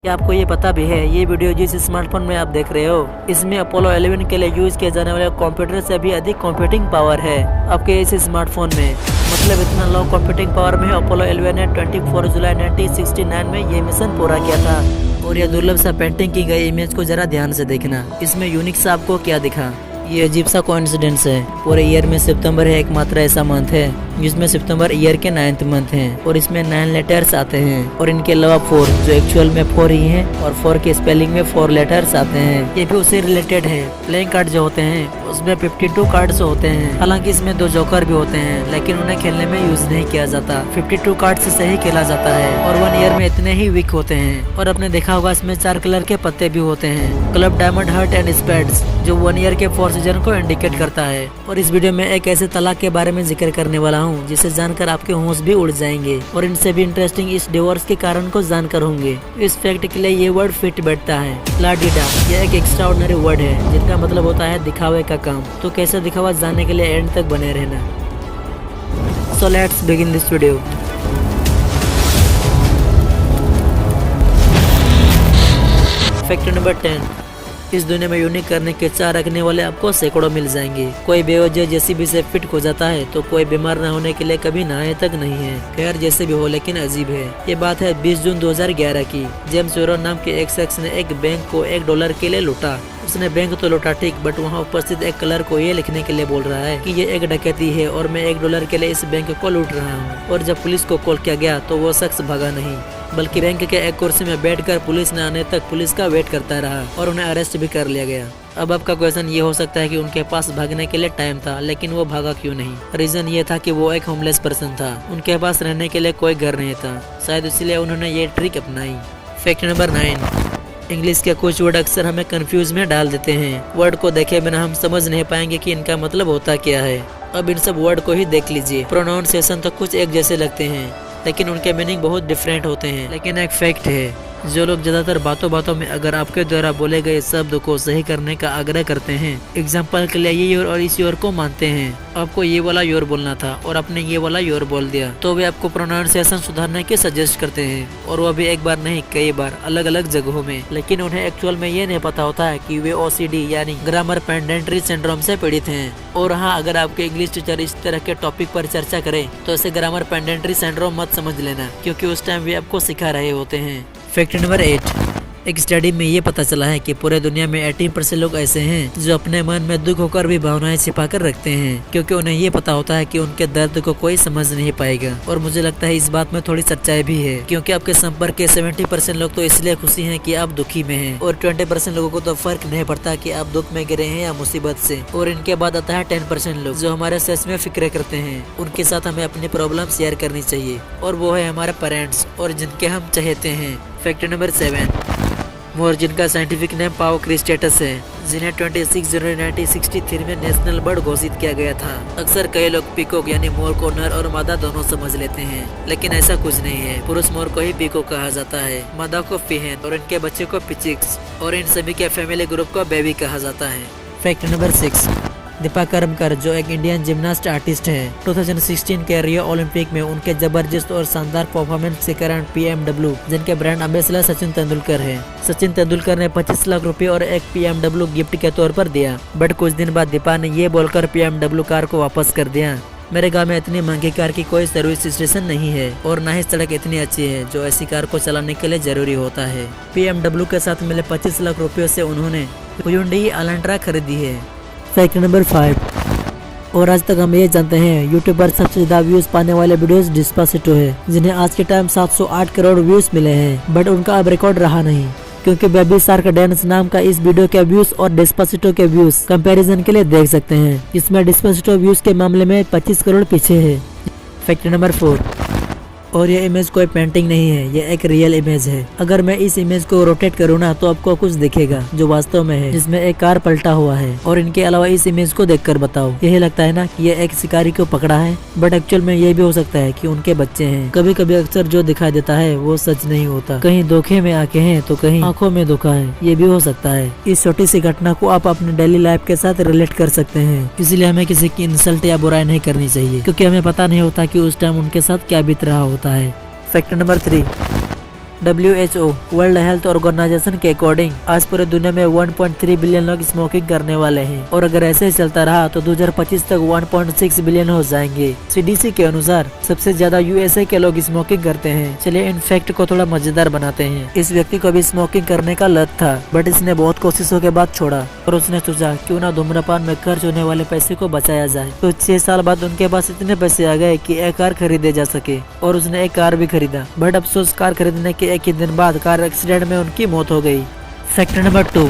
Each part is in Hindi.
क्या आपको ये पता भी है ये वीडियो जिस स्मार्टफोन में आप देख रहे हो इसमें अपोलो 11 के लिए यूज किए जाने वाले कंप्यूटर से भी अधिक कंप्यूटिंग पावर है आपके इस स्मार्टफोन में। मतलब इतना लो कंप्यूटिंग पावर में अपोलो 11 ने 24 जुलाई 1969 में ये मिशन पूरा किया था। और ये दुर्लभ सा पेंटिंग की गई इमेज को जरा ध्यान से देखना, इसमें यूनिक सा आपको क्या दिखा। ये अजीब सा कोइंसिडेंस है, पूरे ईयर में सितंबर है एकमात्र ऐसा मंथ है जिसमें सितंबर ईयर के 9th मंथ है और इसमें 9 लेटर्स आते हैं और इनके अलावा 4 जो एक्चुअल में 4 ही हैं और 4 के स्पेलिंग में 4 लेटर्स आते हैं। ये भी उससे रिलेटेड है। प्लेइंग कार्ड जो होते हैं उसमें 52 कार्ड्स होते हैं, हालांकि इसमें 2 जोकर भी होते हैं लेकिन उन्हें खेलने में यूज नहीं किया जाता। 52 कार्ड से ही खेला जाता है और 1 ईयर में इतने ही वीक होते हैं। और आपने देखा होगा इसमें 4 कलर के पत्ते भी होते हैं, club, diamond, heart and spades, जो 1 ईयर के 4 सीजन को इंडिकेट करता है। और इस वीडियो में एक ऐसे तलाक के बारे में जिक्र करने वाला हूँ जिसे जानकर आपके होश भी उड़ जाएंगे और इनसे भी इंटरेस्टिंग इस डिवोर्स के कारण को जानकर होंगे। इस फैक्ट के लिए ये वर्ड फिट बैठता है। लाडीडा यह एक एक्स्ट्राऑर्डिनरी वर्ड है जिनका मतलब होता है दिखावे का काम। तो कैसे दिखावा जानने के लिए एंड तक बने रहना। So let's begin this video. Fact number 10, इस दुनिया में यूनिक करने के चाह रखने वाले आपको सैकड़ों मिल जाएंगे। कोई बेवजह जैसी भी से फिट हो जाता है तो कोई बीमार न होने के लिए कभी नहाए तक नहीं है। खैर जैसे भी हो लेकिन अजीब है। ये बात है 20 जून 2011 की। जेम्स वेरो नाम के एक शख्स ने एक बैंक को $1 के लिए लूटा। उसने बैंक तो लूटा ठीक, बट वहाँ उपस्थित एक क्लर्क को ये लिखने के लिए बोल रहा है कि ये एक डकैती है और मैं $1 के लिए इस बैंक को लूट रहा हूँ। और जब पुलिस को कॉल किया गया तो वो शख्स भागा नहीं, बल्कि बैंक के एक कुर्सी में बैठकर पुलिस न आने तक पुलिस का वेट करता रहा और उन्हें अरेस्ट भी कर लिया गया। अब आपका क्वेश्चन ये हो सकता है कि उनके पास भागने के लिए टाइम था लेकिन वो भागा क्यों नहीं। रीजन ये था कि वो एक होमलेस पर्सन था, उनके पास रहने के लिए कोई घर नहीं था, शायद इसलिए उन्होंने ये ट्रिक अपनाई। फैक्ट नंबर 9, इंग्लिश के कुछ वर्ड अक्सर हमें कंफ्यूज में डाल देते हैं। वर्ड को देखे बिना हम समझ नहीं पाएंगे कि इनका मतलब होता क्या है। अब इन सब वर्ड को ही देख लीजिए। प्रोनाउंसिएशन तो कुछ एक जैसे लगते हैं लेकिन उनके मीनिंग बहुत डिफरेंट होते हैं। लेकिन एक फैक्ट है, जो लोग ज्यादातर बातों बातों में अगर आपके द्वारा बोले गए शब्द को सही करने का आग्रह करते हैं, एग्जाम्पल के लिए ये योर और इस योर को मानते हैं, आपको ये वाला योर बोलना था और आपने ये वाला योर बोल दिया, तो वे आपको प्रोनाउंसिएशन सुधारने के सजेस्ट करते हैं। और वो भी एक बार नहीं कई बार अलग अलग जगहों में। लेकिन उन्हें एक्चुअल में ये नहीं पता होता है कि वे OCD यानी ग्रामर पेंडेंट्री सिंड्रोम से पीड़ित हैं। और हाँ, अगर आपके इंग्लिश टीचर इस तरह के टॉपिक पर चर्चा करें तो इसे ग्रामर पेंडेंट्री सिंड्रोम मत समझ लेना, क्योंकि उस टाइम वे आपको सिखा रहे होते हैं। फैक्ट नंबर 8, एक स्टडी में ये पता चला है कि पूरे दुनिया में 18% लोग ऐसे हैं जो अपने मन में दुख होकर भी भावनाएं छिपा कर रखते हैं, क्योंकि उन्हें ये पता होता है कि उनके दर्द को कोई समझ नहीं पाएगा। और मुझे लगता है इस बात में थोड़ी सच्चाई भी है, क्योंकि आपके संपर्क के 70% लोग तो इसलिए खुशी हैं कि आप दुखी में हैं और 20% लोगों को तो फर्क नहीं पड़ता कि आप दुख में गिरे हैं या मुसीबत से। और इनके बाद आता है 10% लोग जो हमारे सच में फिक्र करते हैं। उनके साथ हमें अपनी प्रॉब्लम शेयर करनी चाहिए और वो है हमारे पेरेंट्स और जिनके हम चाहते हैं। फैक्ट नंबर 7, मोर जिनका साइंटिफिक नेम पाओ क्रिस्टेटस है, जिन्हें 26 जनवरी 1963 में नेशनल बर्ड घोषित किया गया था। अक्सर कई लोग पीकॉक यानी मोर को नर और मादा दोनों समझ लेते हैं, लेकिन ऐसा कुछ नहीं है। पुरुष मोर को ही पीकॉक कहा जाता है, मादा को फीहेन और इनके बच्चे को पिचिक्स और इन सभी के फैमिली ग्रुप को बेबी कहा जाता है। फैक्ट नंबर 6, दीपा करमकर जो एक इंडियन जिम्नास्ट आर्टिस्ट है, 2016 के रियो ओलंपिक में उनके जबरदस्त और शानदार परफॉर्मेंस के कारण BMW जिनके ब्रांड अम्बेसडर सचिन तेंदुलकर है, सचिन तेंदुलकर ने 25 लाख रुपए और एक BMW गिफ्ट के तौर पर दिया। बट कुछ दिन बाद दीपा ने ये बोलकर BMW कार को वापस कर दिया, मेरे गांव में इतनी महंगी कार की कोई सर्विस स्टेशन नहीं है और ना ही सड़क इतनी अच्छी है जो ऐसी कार को चलाने के लिए जरूरी होता है। BMW के साथ मिले 25 लाख रुपयों से उन्होंने Hyundai Elantra खरीदी है। फैक्ट नंबर 5, और आज तक हम ये जानते हैं यूट्यूब पर सबसे ज्यादा व्यूज पाने वाले वीडियोस डिस्पासिटो है, जिन्हें आज के टाइम 708 करोड़ व्यूज मिले हैं। बट उनका अब रिकॉर्ड रहा नहीं, क्योंकि बेबी शार्क डांस नाम का इस वीडियो के व्यूज और डिस्पासिटो के व्यूज कंपैरिजन के लिए देख सकते हैं। इसमें डिस्पासिटो व्यूज के मामले में 25 करोड़ पीछे है। फैक्ट नंबर 4, और ये इमेज कोई पेंटिंग नहीं है, ये एक रियल इमेज है। अगर मैं इस इमेज को रोटेट करूँ ना तो आपको कुछ दिखेगा जो वास्तव में है, जिसमें एक कार पलटा हुआ है। और इनके अलावा इस इमेज को देखकर बताओ, यही लगता है ना कि ये एक शिकारी को पकड़ा है, बट एक्चुअल में ये भी हो सकता है कि उनके बच्चे हैं। कभी कभी अक्सर जो दिखाई देता है वो सच नहीं होता, कहीं धोखे में आंखें हैं तो कहीं आंखों में धोखा है, ये भी हो सकता है। इस छोटी सी घटना को आप अपने डेली लाइफ के साथ रिलेट कर सकते हैं, इसलिए हमें किसी की इंसल्ट या बुराई नहीं करनी चाहिए, क्योंकि हमें पता नहीं होता कि उस टाइम उनके साथ क्या बीत रहा होता है। Fact number 3, WHO world health organization के अकॉर्डिंग आज पूरे दुनिया में 1.3 बिलियन लोग स्मोकिंग करने वाले हैं और अगर ऐसे ही चलता रहा तो 2025 तक 1.6 बिलियन हो जाएंगे। CDC के अनुसार सबसे ज्यादा USA के लोग स्मोकिंग करते हैं। चलिए इन फैक्ट को थोड़ा मजेदार बनाते हैं। इस व्यक्ति को भी स्मोकिंग करने का लत था, बट इसने बहुत कोशिशों के बाद छोड़ा और उसने सोचा क्यों ना धूम्रपान में खर्च होने वाले पैसे को बचाया जाए। तो 6 साल बाद उनके पास इतने पैसे आ गए कि एक कार खरीदे जा सके और उसने एक कार भी खरीदा। बट अफसोस कार खरीदने के एक ही दिन बाद कार एक्सीडेंट में उनकी मौत हो गई। फैक्ट नंबर 2,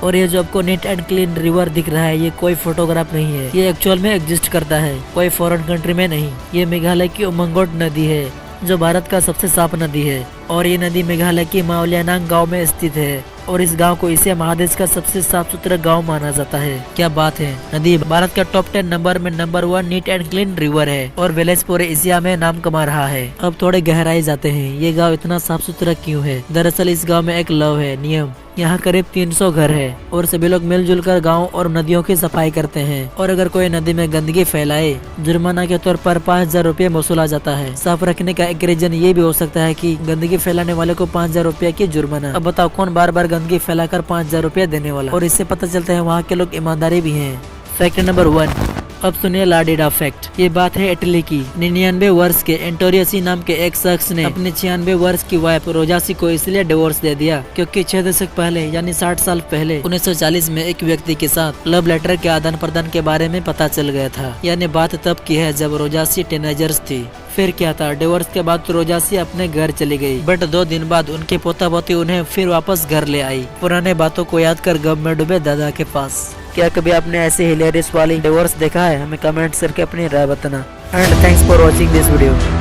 और ये जो आपको नीट एंड क्लीन रिवर दिख रहा है ये कोई फोटोग्राफ नहीं है, ये एक्चुअल में एग्जिस्ट करता है, कोई फॉरेन कंट्री में नहीं। ये मेघालय की उमंगोट नदी है जो भारत का सबसे साफ नदी है और ये नदी मेघालय की माओलियानांग गांव में स्थित है और इस गांव को एशिया महादेश का सबसे साफ सुथरा गांव माना जाता है। क्या बात है, नदी भारत का टॉप 10 नंबर में number 1 neat and clean river है और विलेज पूरे एशिया में नाम कमा रहा है। अब थोड़े गहराई जाते हैं, ये गांव इतना साफ सुथरा क्यों है? दरअसल इस गांव में एक लॉ है, नियम। यहाँ करीब 300 घर है और सभी लोग मिलजुल कर गाँव और नदियों की सफाई करते हैं और अगर कोई नदी में गंदगी फैलाए जुर्माना के तौर पर 5000 रुपये वसूला जाता है। साफ रखने का एक रीजन ये भी हो सकता है कि गंदगी फैलाने वाले को 5000 रुपये की जुर्माना। अब बताओ कौन बार बार गंदगी फैलाकर 5000 रुपये देने वाला? और इससे पता चलता है वहाँ के लोग ईमानदारी भी हैं। फैक्ट नंबर 1, अब सुनिए लाडीडा फैक्ट। ये बात है इटली की। 99 वर्ष के एंटोरियसी नाम के एक शख्स ने अपनी 96 वर्ष की वाइफ रोजासी को इसलिए डिवोर्स दे दिया क्योंकि 6 दशक पहले यानी 60 साल पहले 1940 में एक व्यक्ति के साथ लव लेटर के आदान प्रदान के बारे में पता चल गया था। यानी बात तब की है जब रोजासी टीनेजर्स थी। फिर क्या था, डिवोर्स के बाद रोजासी अपने घर चली गई, बट 2 दिन बाद उनके पोता पोती उन्हें फिर वापस घर ले आई, पुराने बातों को याद कर गम में डूबे दादा के पास। क्या कभी आपने ऐसे हिलेरियस वाली डिवोर्स देखा है? हमें कमेंट करके अपनी राय बताना। And thanks for watching this video.